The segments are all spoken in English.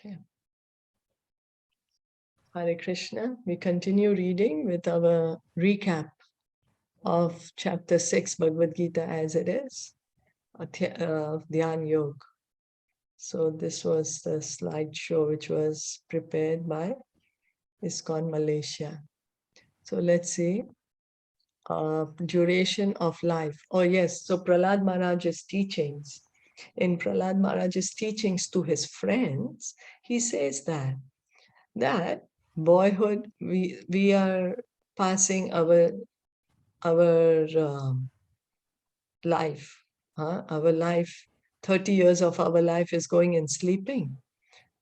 Okay. Hare Krishna. We continue reading with our recap of Chapter 6 Bhagavad Gita as it is, Dhyan Yoga. So this was the slideshow which was prepared by ISKCON Malaysia. So let's see. Duration of life. Oh yes, so Prahlad Maharaj's teachings. In Prahlad Maharaj's teachings to his friends, he says that boyhood, we are passing our life. Our life, 30 years of our life is going in sleeping.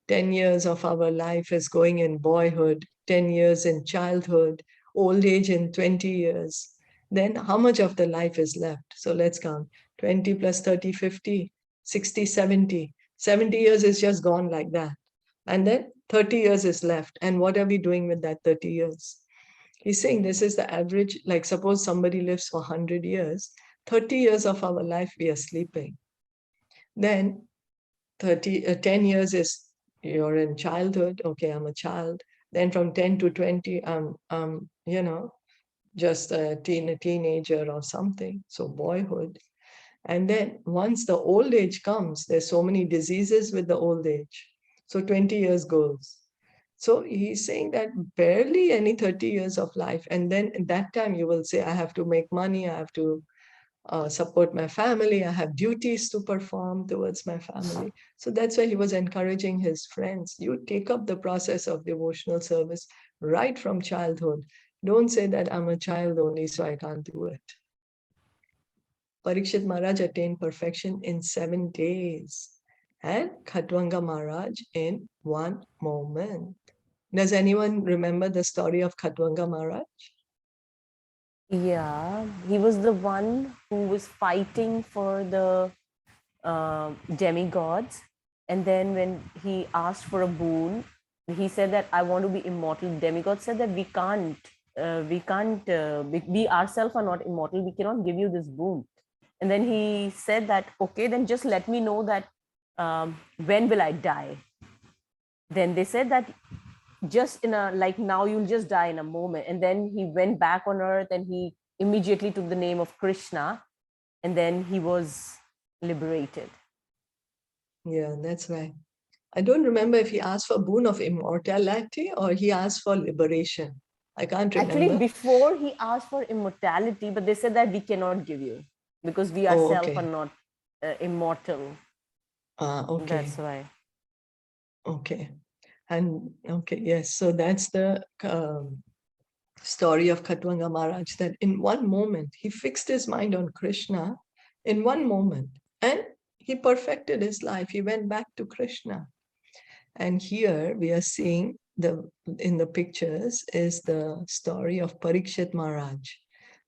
10 years of our life is going in boyhood, 10 years in childhood, old age in 20 years. Then how much of the life is left? So let's count. 20 plus 30, 50, 60, 70. 70 years is just gone like that. And then 30 years is left. And what are we doing with that 30 years? He's saying this is the average, like suppose somebody lives for 100 years, 30 years of our life we are sleeping. Then 10 years is you're in childhood. Okay, I'm a child. Then from 10 to 20, I'm just a teenager or something. So boyhood. And then once the old age comes, there's so many diseases with the old age. So 20 years goes. So he's saying that barely any 30 years of life. And then at that time you will say, I have to make money. I have to support my family. I have duties to perform towards my family. So that's why he was encouraging his friends. You take up the process of devotional service right from childhood. Don't say that I'm a child only, so I can't do it. Parikshit Maharaj attained perfection in 7 days and Khatwanga Maharaj in 1 moment. Does anyone remember the story of Khatwanga Maharaj? Yeah, he was the one who was fighting for the demigods. And then when he asked for a boon, he said that I want to be immortal. Demigods said that we can't, we ourselves are not immortal. We cannot give you this boon. And then he said that, okay, then just let me know that when will I die? Then they said that just in a, like now you'll just die in a moment. And then he went back on earth and he immediately took the name of Krishna, and then he was liberated. Yeah, that's right. I don't remember if he asked for boon of immortality or he asked for liberation. I can't remember. Actually, before he asked for immortality, but they said that we cannot give you because we ourselves are not immortal. Okay. That's why. Okay. And okay, yes. So that's the story of Khatwanga Maharaj, that in 1 moment, he fixed his mind on Krishna in 1 moment and he perfected his life. He went back to Krishna. And here we are seeing in the pictures is the story of Parikshit Maharaj.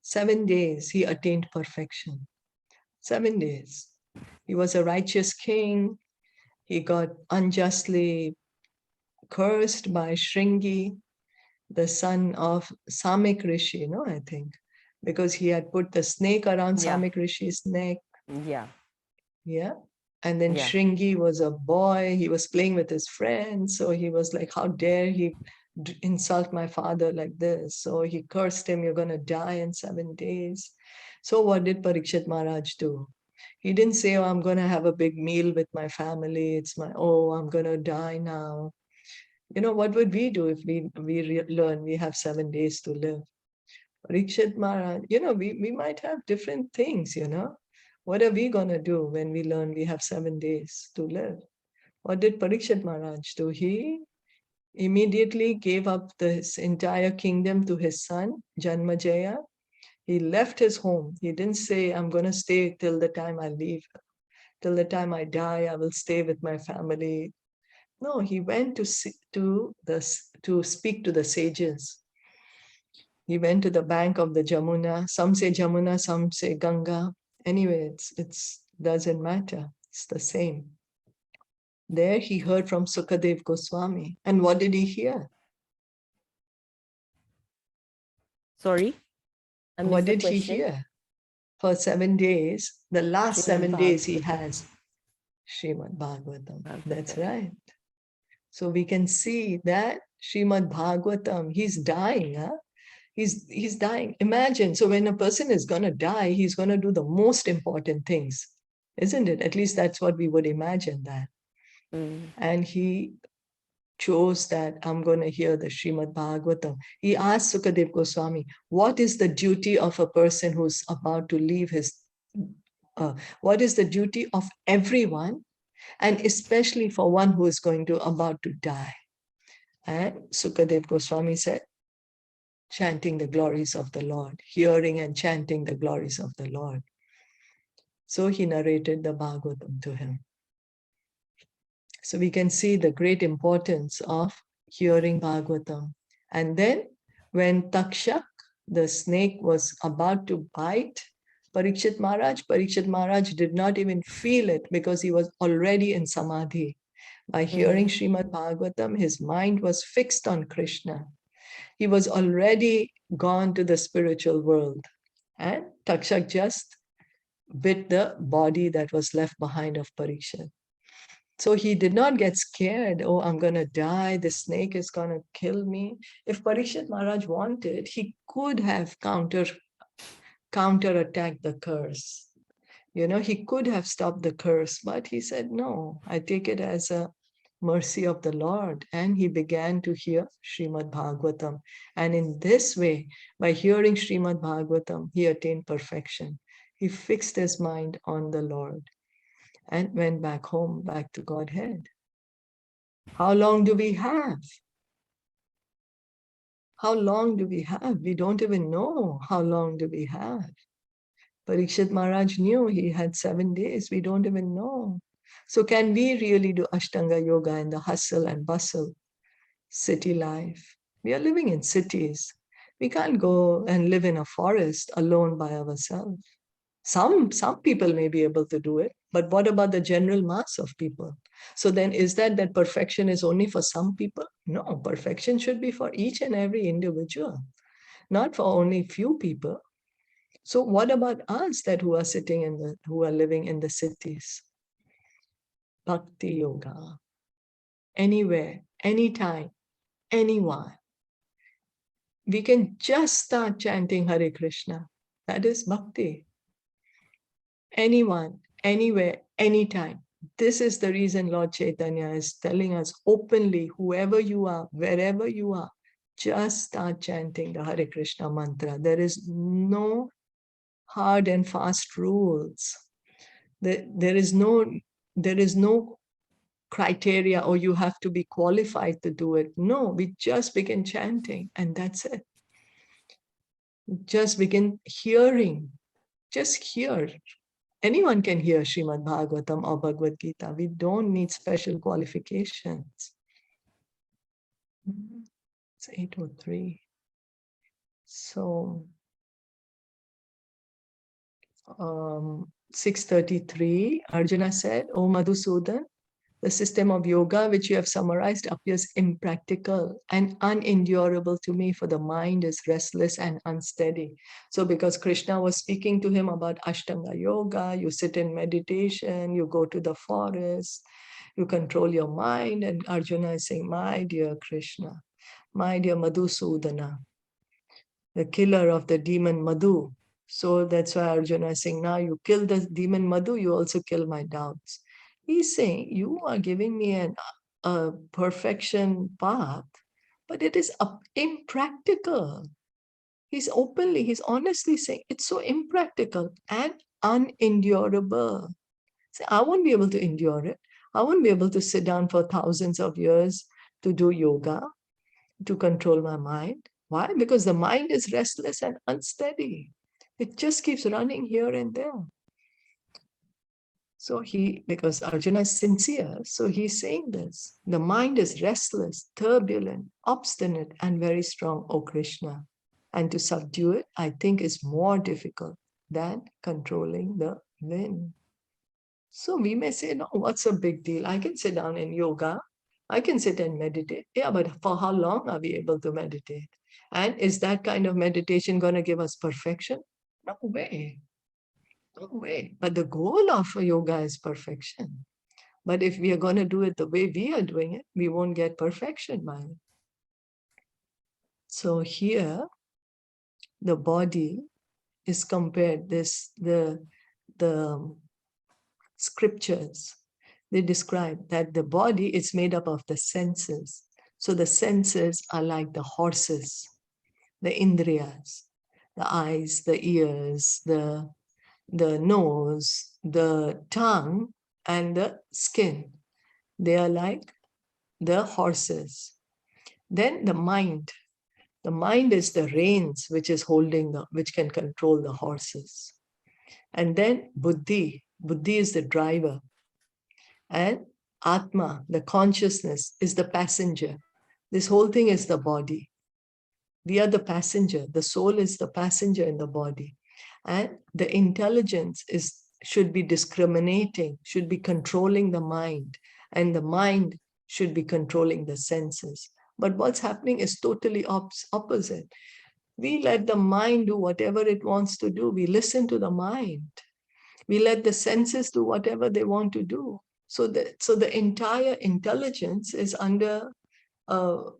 7 days he attained perfection. 7 days. He was a righteous king. He got unjustly cursed by Shringi, the son of Samik Rishi, I think, because he had put the snake around Samik Rishi's neck. Yeah. Yeah. And then Shringi was a boy. He was playing with his friends. So he was like, how dare he insult my father like this? So he cursed him, you're going to die in 7 days. So what did Parikshit Maharaj do? He didn't say, oh, I'm going to have a big meal with my family. I'm going to die now. What would we do if we learn we have 7 days to live? Parikshit Maharaj, we might have different things, What are we going to do when we learn we have 7 days to live? What did Parikshit Maharaj do? He immediately gave up this entire kingdom to his son, Janmajaya. He left his home. He didn't say, I'm going to stay till the time I leave. Till the time I die, I will stay with my family. No, he went to speak to the sages. He went to the bank of the Jamuna. Some say Jamuna, some say Ganga. Anyway, it's doesn't matter. It's the same. There he heard from Sukadev Goswami. And what did he hear? Sorry? What did he hear? For 7 days, the last 7 days he has Srimad Bhagavatam. That's right. So we can see that Srimad Bhagavatam, he's dying. Huh? He's dying. Imagine, so when a person is going to die, he's going to do the most important things, isn't it? At least that's what we would imagine that. And he chose that I'm going to hear the Srimad Bhagavatam. He asked Sukadev Goswami, what is the duty of a person who's about to leave his, what is the duty of everyone, and especially for one who is about to die? And Sukadev Goswami said, chanting the glories of the Lord, hearing and chanting the glories of the Lord. So he narrated the Bhagavatam to him. So we can see the great importance of hearing Bhagavatam. And then when Takshak, the snake, was about to bite Parikshit Maharaj did not even feel it because he was already in Samadhi. By hearing Srimad Bhagavatam, his mind was fixed on Krishna. He was already gone to the spiritual world. And Takshak just bit the body that was left behind of Parikshit. So he did not get scared. Oh, I'm going to die. The snake is going to kill me. If Parikshit Maharaj wanted, he could have counterattacked the curse. He could have stopped the curse, but he said, no, I take it as a mercy of the Lord. And he began to hear Srimad Bhagavatam. And in this way, by hearing Srimad Bhagavatam, he attained perfection. He fixed his mind on the Lord and went back home, back to Godhead. How long do we have? How long do we have? We don't even know how long do we have. Parikshit Maharaj knew he had 7 days. We don't even know. So can we really do Ashtanga Yoga in the hustle and bustle city life? We are living in cities. We can't go and live in a forest alone by ourselves. Some people may be able to do it, but what about the general mass of people? So then is that perfection is only for some people? No, perfection should be for each and every individual, not for only few people. So what about us who are living in the cities? Bhakti yoga. Anywhere, anytime, anyone. We can just start chanting Hare Krishna. That is bhakti. Anyone, anywhere, anytime. This is the reason Lord Chaitanya is telling us openly, whoever you are, wherever you are, just start chanting the Hare Krishna mantra. There is no hard and fast rules. There is no criteria, or you have to be qualified to do it. No, we just begin chanting and that's it. Just begin hearing. Just hear. Anyone can hear Srimad Bhagavatam or Bhagavad Gita. We don't need special qualifications. It's 8:03. So 6:33, Arjuna said, "O Madhusudan, the system of yoga which you have summarized appears impractical and unendurable to me, for the mind is restless and unsteady." So because Krishna was speaking to him about Ashtanga Yoga, you sit in meditation, you go to the forest, you control your mind, and Arjuna is saying, my dear Krishna, my dear Madhusudana, the killer of the demon Madhu. So that's why Arjuna is saying, now you kill the demon Madhu, you also kill my doubts. He's saying, you are giving me a perfection path, but it is impractical. He's honestly saying, it's so impractical and unendurable. So I won't be able to endure it. I won't be able to sit down for thousands of years to do yoga, to control my mind. Why? Because the mind is restless and unsteady. It just keeps running here and there. So because Arjuna is sincere, so he's saying this. The mind is restless, turbulent, obstinate, and very strong, O Krishna. And to subdue it, I think, is more difficult than controlling the wind. So we may say, no, what's a big deal? I can sit down in yoga. I can sit and meditate. Yeah, but for how long are we able to meditate? And is that kind of meditation going to give us perfection? No way. No way. But the goal of yoga is perfection. But if we are going to do it the way we are doing it, we won't get perfection by it. So here, the body is compared, the scriptures, they describe that the body is made up of the senses. So the senses are like the horses, the indriyas, the eyes, the ears, the nose, the tongue, and the skin. They are like the horses. Then the mind. The mind is the reins which is which can control the horses. And then buddhi. Buddhi is the driver. And atma, the consciousness, is the passenger. This whole thing is the body. We are the passenger. The soul is the passenger in the body. And the intelligence should be discriminating, should be controlling the mind. And the mind should be controlling the senses. But what's happening is totally opposite. We let the mind do whatever it wants to do. We listen to the mind. We let the senses do whatever they want to do. So the entire intelligence is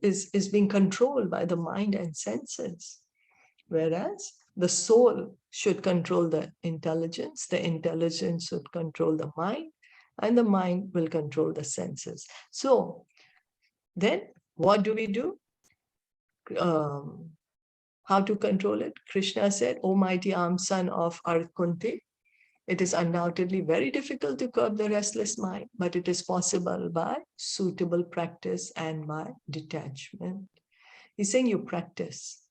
is being controlled by the mind and senses. Whereas the soul should control the intelligence should control the mind, and the mind will control the senses. So then what do we do? How to control it? Krishna said, O mighty armed son of Kunti, it is undoubtedly very difficult to curb the restless mind, but it is possible by suitable practice and by detachment. He's saying you practice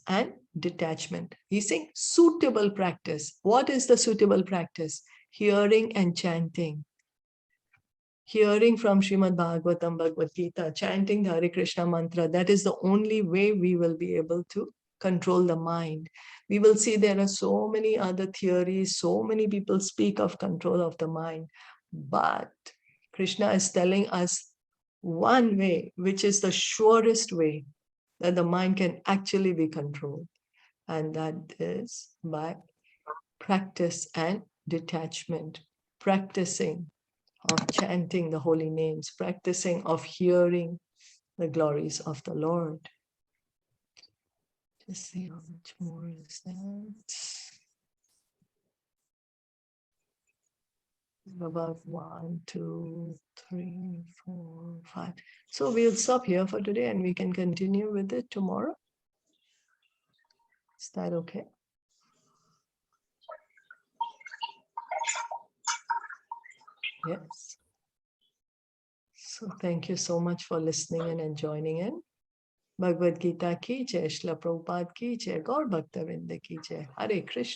and detachment. He's saying suitable practice. What is the suitable practice? Hearing and chanting. Hearing from Srimad Bhagavatam, Bhagavad Gita, chanting the Hare Krishna mantra. That is the only way we will be able to control the mind. We will see there are so many other theories, so many people speak of control of the mind. But Krishna is telling us one way, which is the surest way that the mind can actually be controlled. And that is by practice and detachment, practicing of chanting the holy names, practicing of hearing the glories of the Lord. Just see how much more is that. About 1, 2, 3, 4, 5. So we'll stop here for today and we can continue with it tomorrow. Is that okay? Yes. So thank you so much for listening and joining in. Bhagavad Gita ki jai, Shilpa Prabhupada ki jai, Gaur Bhakta Vrinda ki jai. Hare Krishna.